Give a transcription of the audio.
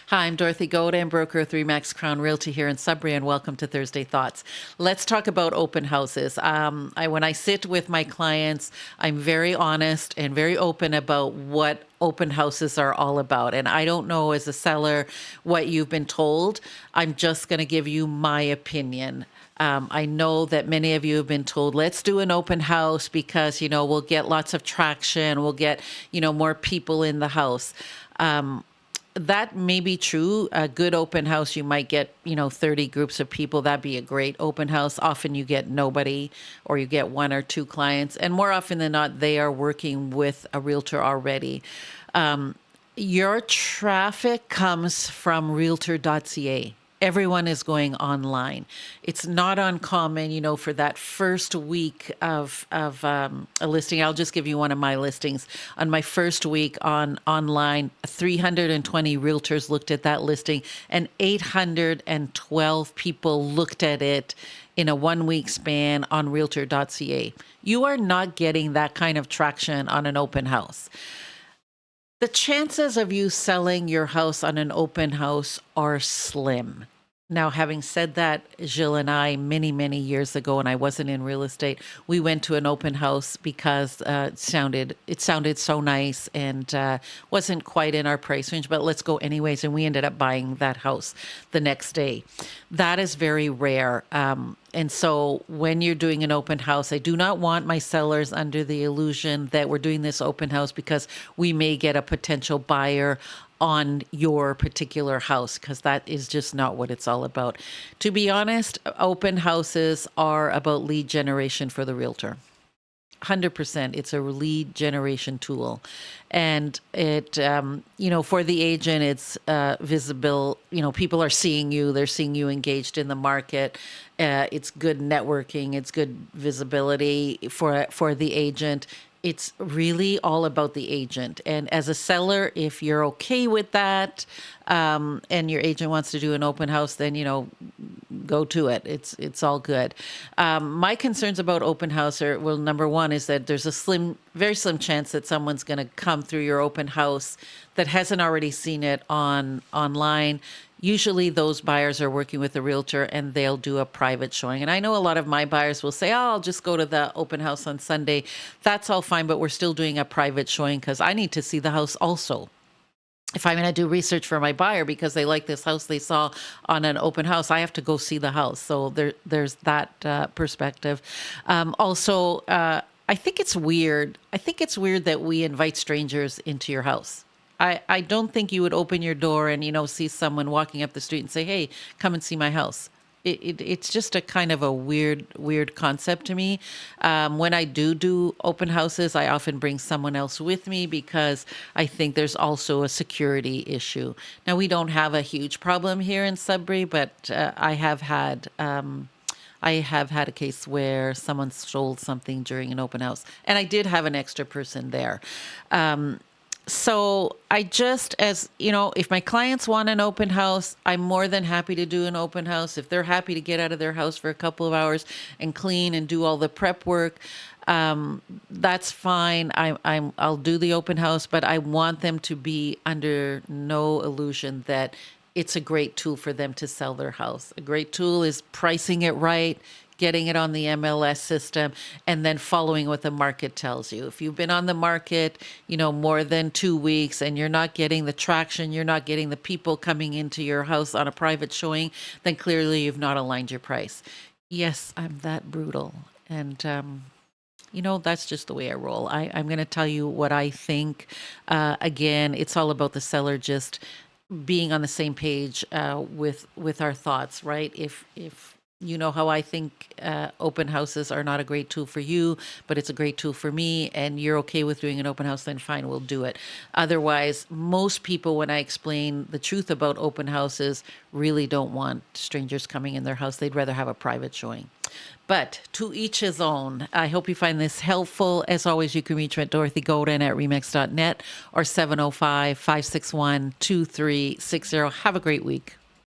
Hi, I'm Dorothy Godin, broker of 3 Max Crown Realty here in Sudbury, and welcome to Thursday Thoughts. Let's talk about open houses. When I sit with my clients, I'm very honest and very open about what open houses are all about. And I don't know as a seller what you've been told. I'm just going to give you my opinion. I know that many of you have been told, let's do an open house because, we'll get lots of traction. We'll get, more people in the house. That may be true. A good open house, you might get, 30 groups of people. That'd be a great open house. Often you get nobody or you get 1 or 2 clients. And more often than not, they are working with a realtor already. Your traffic comes from realtor.ca. Everyone is going online. It's not uncommon, for that first week of a listing. I'll just give you one of my listings. On my first week online, 320 realtors looked at that listing, and 812 people looked at it in a 1-week span on realtor.ca. You are not getting that kind of traction on an open house. The chances of you selling your house on an open house are slim. Now, having said that, Gilles and I, many, many years ago, when I wasn't in real estate, we went to an open house because it sounded so nice and wasn't quite in our price range, but let's go anyways. And we ended up buying that house the next day. That is very rare. And so when you're doing an open house, I do not want my sellers under the illusion that we're doing this open house because we may get a potential buyer on your particular house, because that is just not what it's all about. To be honest, open houses are about lead generation for the realtor. 100%. It's a lead generation tool. And it, for the agent, it's visible. People are seeing you. They're seeing you engaged in the market. It's good networking. It's good visibility for the agent. It's really all about the agent. And as a seller, if you're okay with that, and your agent wants to do an open house, then, go to it. It's all good. My concerns about open house are, well, number one is that there's a very slim chance that someone's going to come through your open house that hasn't already seen it online. Usually those buyers are working with a realtor and they'll do a private showing. And I know a lot of my buyers will say, I'll just go to the open house on Sunday. That's all fine, but we're still doing a private showing because I need to see the house also. If I'm going to do research for my buyer because they like this house they saw on an open house, I have to go see the house. So there's that perspective. Also, I think it's weird. I think it's weird that we invite strangers into your house. I don't think you would open your door and, see someone walking up the street and say, hey, come and see my house. It's just a kind of a weird concept to me. When I do open houses, I often bring someone else with me because I think there's also a security issue. Now, we don't have a huge problem here in Sudbury, but I have had a case where someone stole something during an open house, and I did have an extra person there. So I just, if my clients want an open house, I'm more than happy to do an open house. If they're happy to get out of their house for a couple of hours and clean and do all the prep work, that's fine. I'll do the open house, but I want them to be under no illusion that it's a great tool for them to sell their house. A great tool is pricing it right, getting it on the MLS system, and then following what the market tells you. If you've been on the market, more than 2 weeks and you're not getting the traction, you're not getting the people coming into your house on a private showing, then clearly you've not aligned your price. Yes, I'm that brutal. And, that's just the way I roll. I'm going to tell you what I think. Again, it's all about the seller just being on the same page with our thoughts, right? If you know how I think open houses are not a great tool for you, but it's a great tool for me, and you're okay with doing an open house, then fine, we'll do it. Otherwise, most people, when I explain the truth about open houses, really don't want strangers coming in their house. They'd rather have a private showing. But to each his own. I hope you find this helpful. As always, you can reach me at Dorothy Godin at remax.net or 705-561-2360. Have a great week.